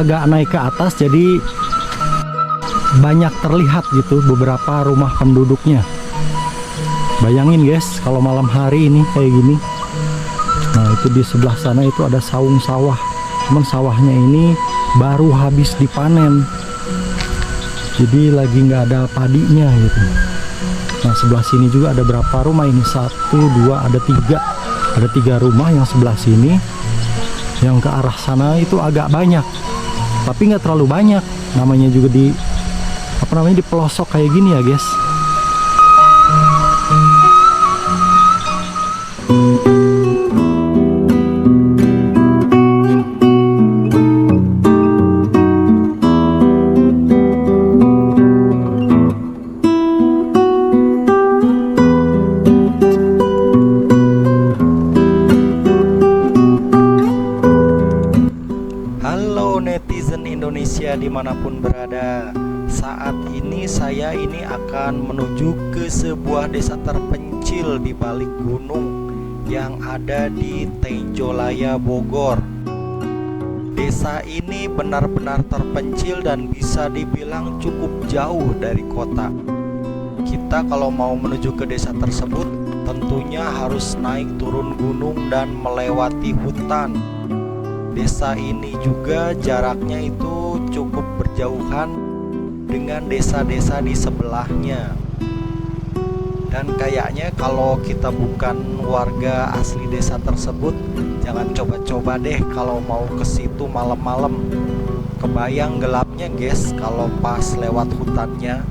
agak naik ke atas, jadi banyak terlihat gitu beberapa rumah penduduknya. Bayangin guys, kalau malam hari ini kayak gini. Nah itu di sebelah sana itu ada saung sawah, cuman sawahnya ini baru habis dipanen, jadi lagi nggak ada padinya gitu. Nah sebelah sini juga ada berapa rumah ini, 1, 2, ada tiga rumah yang sebelah sini. Yang ke arah sana itu agak banyak, tapi nggak terlalu banyak, namanya juga di di pelosok kayak gini ya guys. Netizen Indonesia dimanapun berada, saat ini saya akan menuju ke sebuah desa terpencil di balik gunung yang ada di Tenjolaya, Bogor. Desa ini benar-benar terpencil dan bisa dibilang cukup jauh dari kota. Kita kalau mau menuju ke desa tersebut tentunya harus naik turun gunung dan melewati hutan. Desa ini juga jaraknya itu cukup berjauhan dengan desa-desa di sebelahnya. Dan kayaknya kalau kita bukan warga asli desa tersebut, jangan coba-coba deh kalau mau ke situ malam-malam. Kebayang gelapnya guys kalau pas lewat hutannya.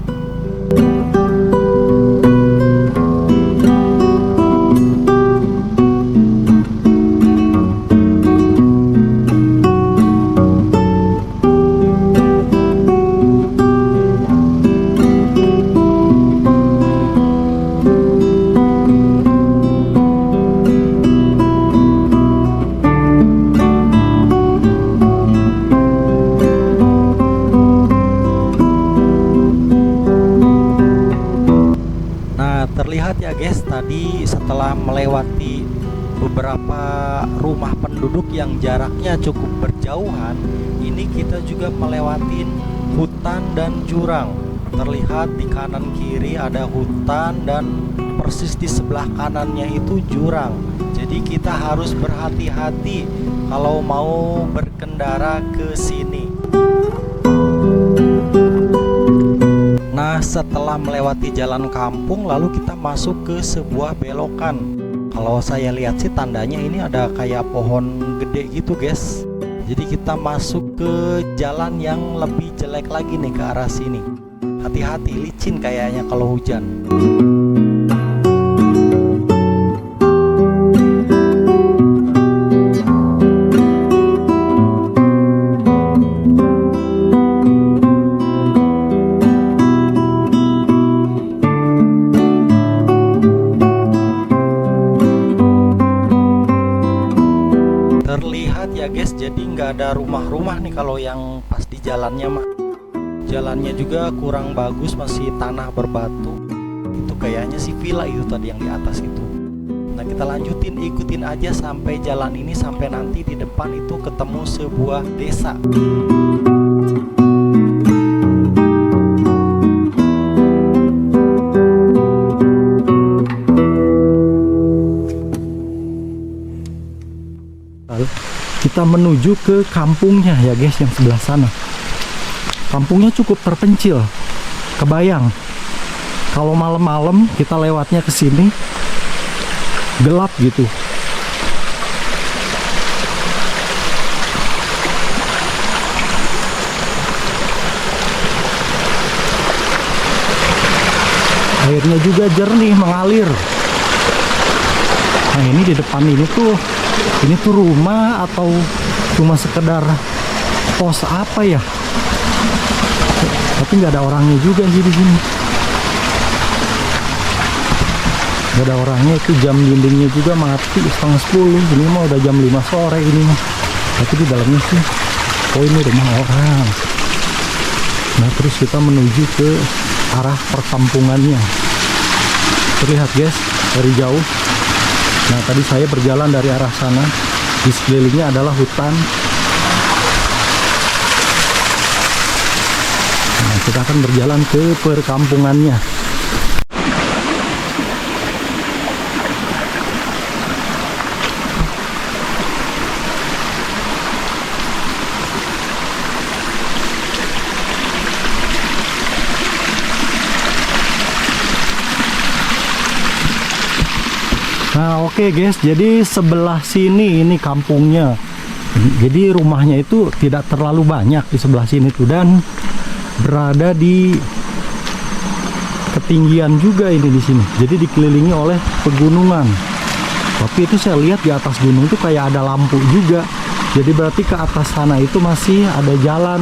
Terlihat ya guys, tadi setelah melewati beberapa rumah penduduk yang jaraknya cukup berjauhan, ini kita juga melewati hutan dan jurang. Terlihat di kanan kiri ada hutan dan persis di sebelah kanannya itu jurang. Jadi kita harus berhati-hati kalau mau berkendara ke sini. Nah setelah melewati jalan kampung, lalu kita masuk ke sebuah belokan. Kalau saya lihat sih tandanya ini ada kayak pohon gede gitu guys. Jadi kita masuk ke jalan yang lebih jelek lagi nih ke arah sini. Hati-hati, licin kayaknya kalau hujan. Terlihat ya guys, jadi nggak ada rumah-rumah nih kalau yang pas di jalannya mah. Jalannya juga kurang bagus, masih tanah berbatu. Itu kayaknya sih villa itu tadi yang di atas itu. Nah kita lanjutin, ikutin aja sampai jalan ini, sampai nanti di depan itu ketemu sebuah desa. Kita menuju ke kampungnya ya guys, yang sebelah sana. Kampungnya cukup terpencil. Kebayang kalau malam-malam kita lewatnya ke sini gelap gitu. Airnya juga jernih mengalir. Nah ini di depan ini tuh rumah atau cuma sekedar pos apa ya? Tapi nggak ada orangnya juga sih di sini. Nggak ada orangnya, itu jam dindingnya juga mati 9:30. Ini mah udah jam 5 sore ini mah. Tapi di dalamnya sih, oh ini rumah orang. Nah terus kita menuju ke arah perkampungannya. Terlihat guys dari jauh. Nah tadi saya berjalan dari arah sana, di sekelilingnya adalah hutan. Kita akan berjalan ke perkampungannya. Nah oke guys, jadi sebelah sini ini kampungnya. Jadi rumahnya itu tidak terlalu banyak di sebelah sini tuh, dan berada di ketinggian juga ini di sini. Jadi dikelilingi oleh pegunungan. Tapi itu saya lihat di atas gunung tuh kayak ada lampu juga. Jadi berarti ke atas sana itu masih ada jalan.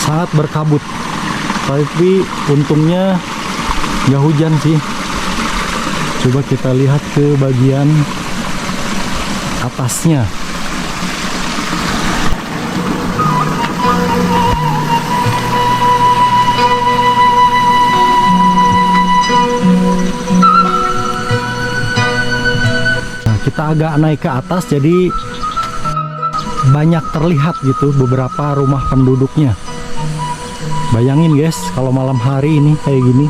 Sangat berkabut. Tapi untungnya nggak hujan sih. Coba kita lihat ke bagian atasnya. Nah, kita agak naik ke atas, jadi banyak terlihat gitu beberapa rumah penduduknya. Bayangin guys, kalau malam hari ini kayak gini.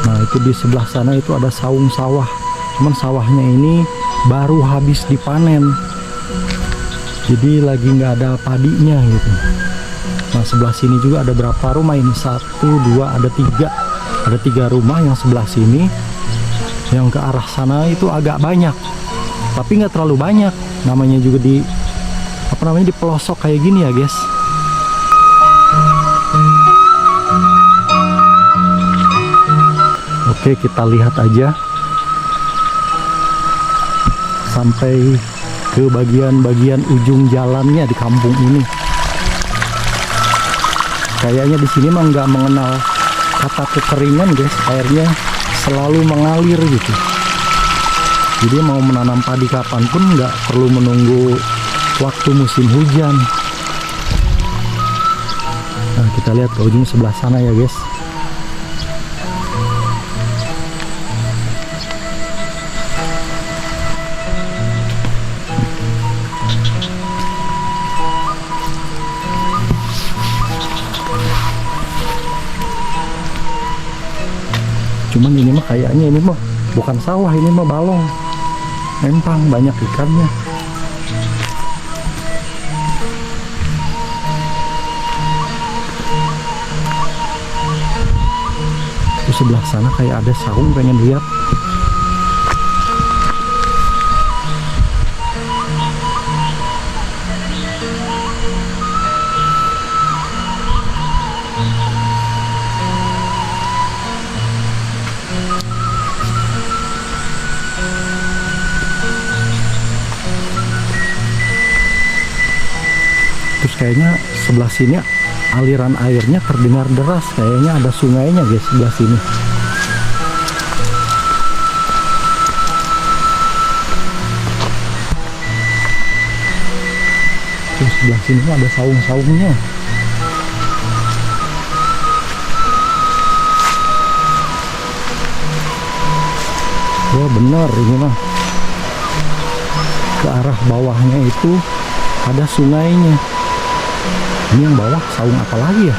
Nah itu di sebelah sana itu ada saung sawah. Cuman sawahnya ini baru habis dipanen. Jadi lagi nggak ada padinya gitu. Nah sebelah sini juga ada berapa rumah ini? 1, 2, ada 3. Ada 3 rumah yang sebelah sini. Yang ke arah sana itu agak banyak. Tapi nggak terlalu banyak. Namanya juga di di pelosok kayak gini ya guys. Oke, kita lihat aja sampai ke bagian-bagian ujung jalannya di kampung ini. Kayaknya di sini mah nggak mengenal kata kekeringan guys, airnya selalu mengalir gitu. Jadi mau menanam padi kapanpun nggak perlu menunggu waktu musim hujan. Nah, kita lihat ke ujung sebelah sana ya guys. Cuman ini mah kayaknya ini mah bukan sawah, ini mah balong. Empang, banyak ikannya. Di sebelah sana kayak ada saung, pengen lihat. Terus kayaknya sebelah sini aliran airnya terdengar deras, kayaknya ada sungainya guys sebelah sini. Terus sebelah sini ada saung-saungnya. Wah benar ini mah. Ke arah bawahnya itu ada sungainya. Ini yang bawah saung apa lagi ya?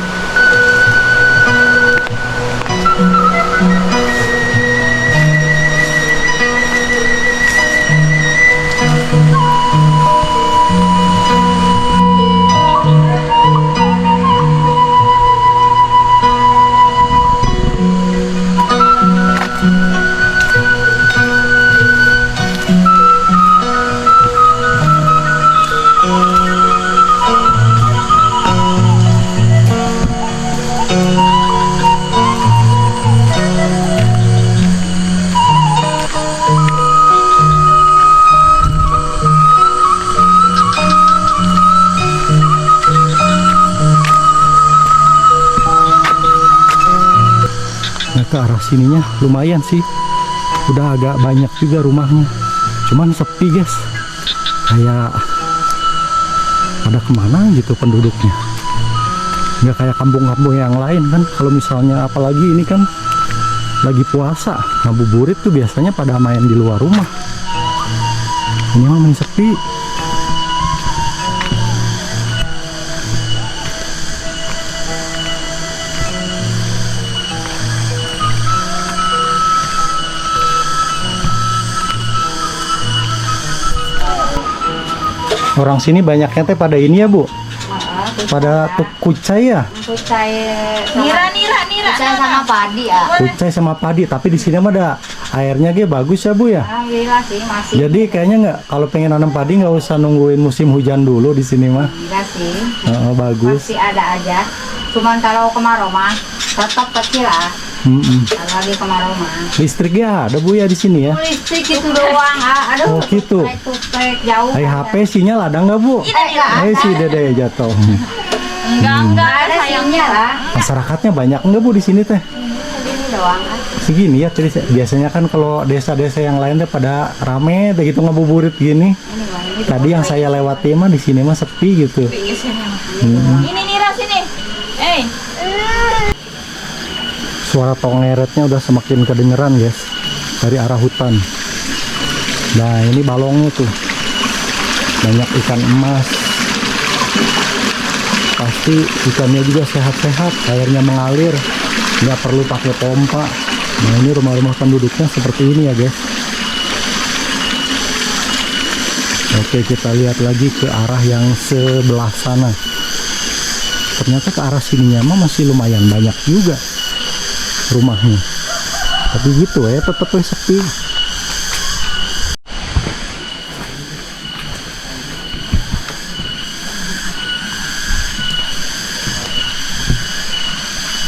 Ke arah sininya lumayan sih, udah agak banyak juga rumahnya, cuman sepi guys, kayak pada kemana gitu penduduknya, nggak kayak kampung-kampung yang lain kan. Kalau misalnya apalagi ini kan lagi puasa, ngabuburit tuh biasanya pada main di luar rumah, ini mah main sepi. Orang sini banyaknya teh pada ini ya Bu? Pada kucai ya? Kucai sama padi ya. Kucai sama padi, tapi di sini mah ada airnya bagus ya Bu ya? Alhamdulillah sih masih. Jadi kayaknya nggak, kalau pengen nanam padi nggak usah nungguin musim hujan dulu di sini mah. Enggak sih. Bagus. Masih ada aja. Cuman kalau kemarau mah tetap kecil lah. Kalau lagi kemarau mah. Listriknya ada Bu ya di sini ya? Listrik itu doang. Aduh. Oh gitu. Jauh. HP sinyal ada nggak Bu? Si Dede jatuh. Enggak ada sayangnya lah. Masyarakatnya banyak nggak Bu di sini teh? Segini doang. Segini ya, jadi biasanya kan kalau desa-desa yang lain teh pada rame begitu ngabuburit gini. Tadi yang saya lewati mah di sini mah sepi gitu. Ini Nira sini. Suara tongeretnya udah semakin kedengeran guys dari arah hutan. Nah ini balongnya tuh banyak ikan emas. Pasti ikannya juga sehat-sehat, airnya mengalir, nggak perlu pakai pompa. Nah ini rumah-rumah penduduknya seperti ini ya guys. Oke, kita lihat lagi ke arah yang sebelah sana. Ternyata ke arah sininya mah masih lumayan banyak juga rumahnya, tapi gitu ya tetap sepi.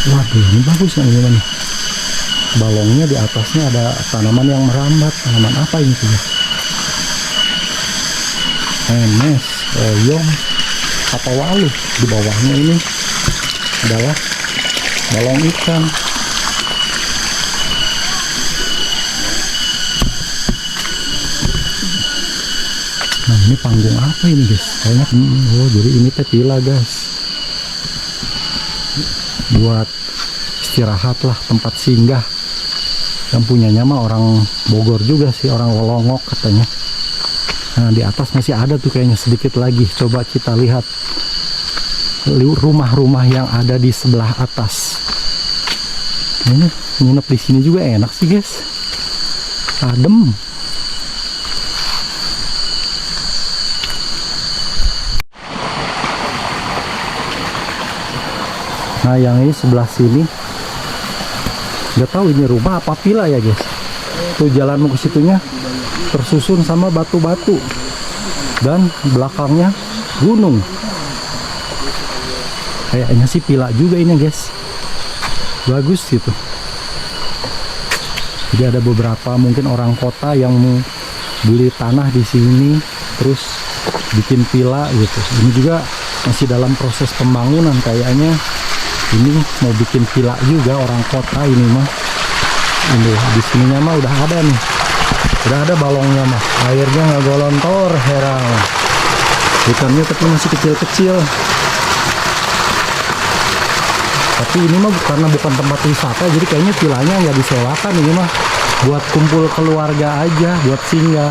Waduh, ini bagus yang ini nih. Balongnya di atasnya ada tanaman yang merambat. Tanaman apa ini tuh? Emes, oyong, apa walu. Di bawahnya ini adalah balong ikan. Nah ini panggung apa ini guys? Kayaknya oh jadi ini teh villa guys, buat istirahat lah, tempat singgah. Yang punyanya mah orang Bogor juga sih, orang Wolongok katanya. Nah di atas masih ada tuh kayaknya sedikit lagi. Coba kita lihat rumah-rumah yang ada di sebelah atas. Ini nginep di sini juga enak sih guys, adem. Nah yang ini sebelah sini nggak tahu ini rumah apa villa ya guys. Tuh jalan ke situnya tersusun sama batu-batu dan belakangnya gunung. Kayaknya sih villa juga ini guys, bagus gitu. Jadi ada beberapa mungkin orang kota yang beli tanah di sini terus bikin villa gitu. Ini juga masih dalam proses pembangunan kayaknya. Ini mau bikin villa juga orang kota ini mah. Ini di sininya mah udah ada nih, udah ada balongnya mah. Airnya nggak golontor, heran. Ikannya tapi masih kecil-kecil. Tapi ini mah karena bukan tempat wisata, jadi kayaknya villanya nggak disewakan. Ini mah buat kumpul keluarga aja, buat singgah.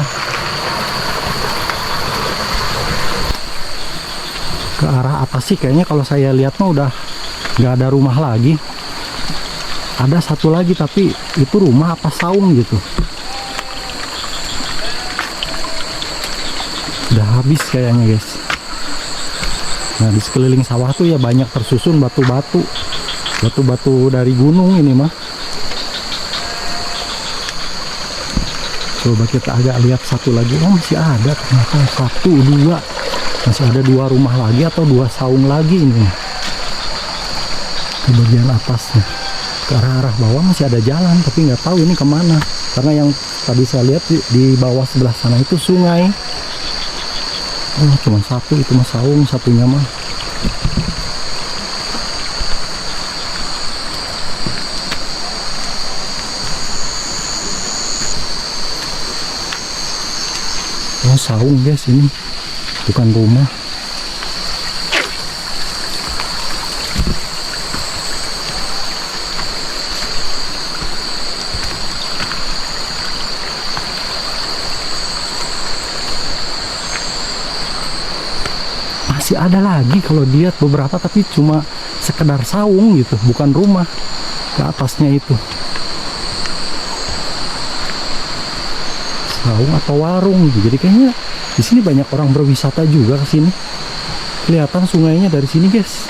Ke arah atas sih kayaknya kalau saya lihat mah udah nggak ada rumah lagi. Ada satu lagi tapi itu rumah apa saung gitu, udah habis kayaknya guys. Nah di sekeliling sawah tuh ya banyak tersusun batu-batu dari gunung ini mah. Coba kita agak lihat satu lagi. Oh masih ada ternyata, satu dua, masih ada dua rumah lagi atau dua saung lagi ini di bagian atasnya. Ke arah bawah masih ada jalan tapi nggak tahu ini kemana, karena yang tadi saya lihat di bawah sebelah sana itu sungai. Oh cuma satu itu mah saung, satunya mah. Oh saung guys, ini bukan rumah. Masih ada lagi kalau dilihat beberapa, tapi cuma sekedar saung gitu, bukan rumah. Ke atasnya itu saung atau warung gitu. Jadi kayaknya Di sini banyak orang berwisata juga ke sini. Kelihatan sungainya dari sini, guys.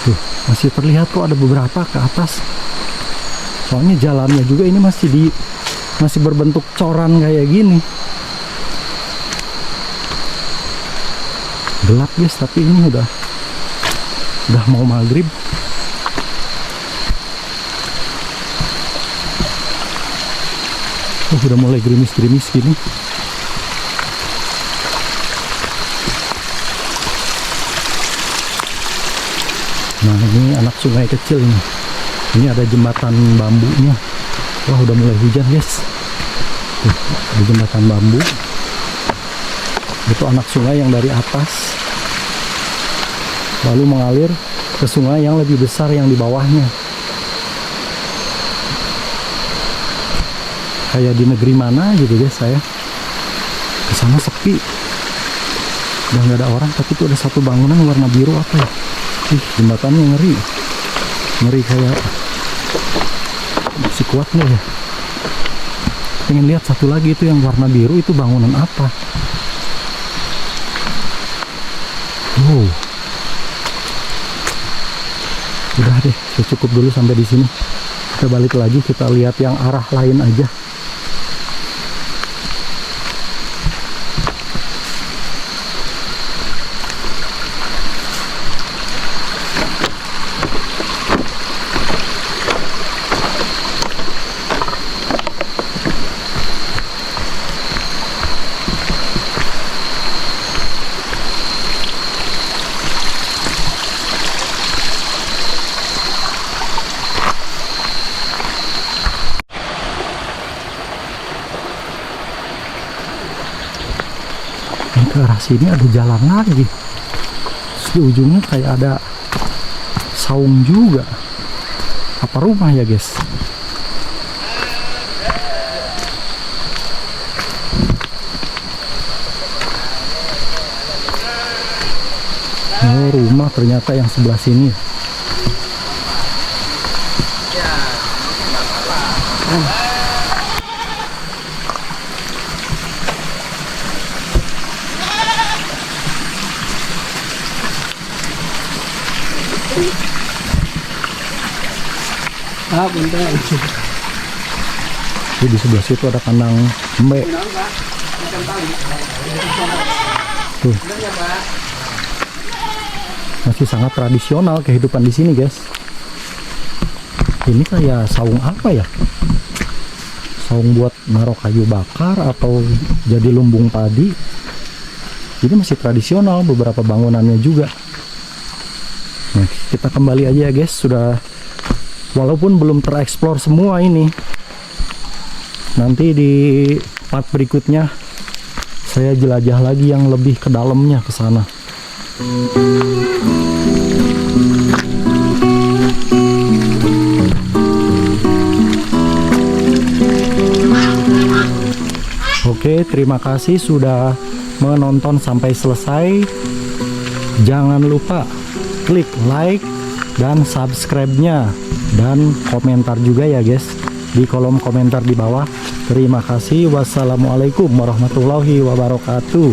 Tuh, masih terlihat kok ada beberapa ke atas. Soalnya jalannya juga ini masih berbentuk coran kayak gini. Gelap, guys, tapi ini udah mau maghrib. Udah mulai gerimis-gerimis gini. Nah, ini anak sungai kecil ini. Ini ada jembatan bambunya. Wah, udah mulai hujan, guys. Tuh, ada jembatan bambu. Itu anak sungai yang dari atas lalu mengalir ke sungai yang lebih besar yang di bawahnya. Kayak di negeri mana gitu, guys. Saya kesana sepi, udah nggak ada orang, tapi itu ada satu bangunan warna biru. Apa ya? Jembatannya ngeri kayak masih kuat nggak ya? Pengen lihat satu lagi itu yang warna biru, itu bangunan apa? Wow. Udah deh, cukup dulu sampai di sini. Kita balik lagi, kita lihat yang arah lain aja. Ke arah sini ada jalan lagi. Terus di ujungnya kayak ada saung juga. Apa rumah ya, guys? Oh, rumah ternyata yang sebelah sini. Bentar. Di sebelah situ ada kandang embe. Tuh. Masih sangat tradisional kehidupan di sini, guys. Ini kayak saung apa ya? Saung buat naruh kayu bakar atau jadi lumbung padi. Jadi masih tradisional, beberapa bangunannya juga. Nah, kita kembali aja ya, guys. Walaupun belum tereksplor semua ini, nanti di part berikutnya saya jelajah lagi yang lebih ke dalamnya ke sana. Oke, terima kasih sudah menonton sampai selesai. Jangan lupa klik like dan subscribe-nya, dan komentar juga ya, guys, di kolom komentar di bawah. Terima kasih. Wassalamualaikum warahmatullahi wabarakatuh.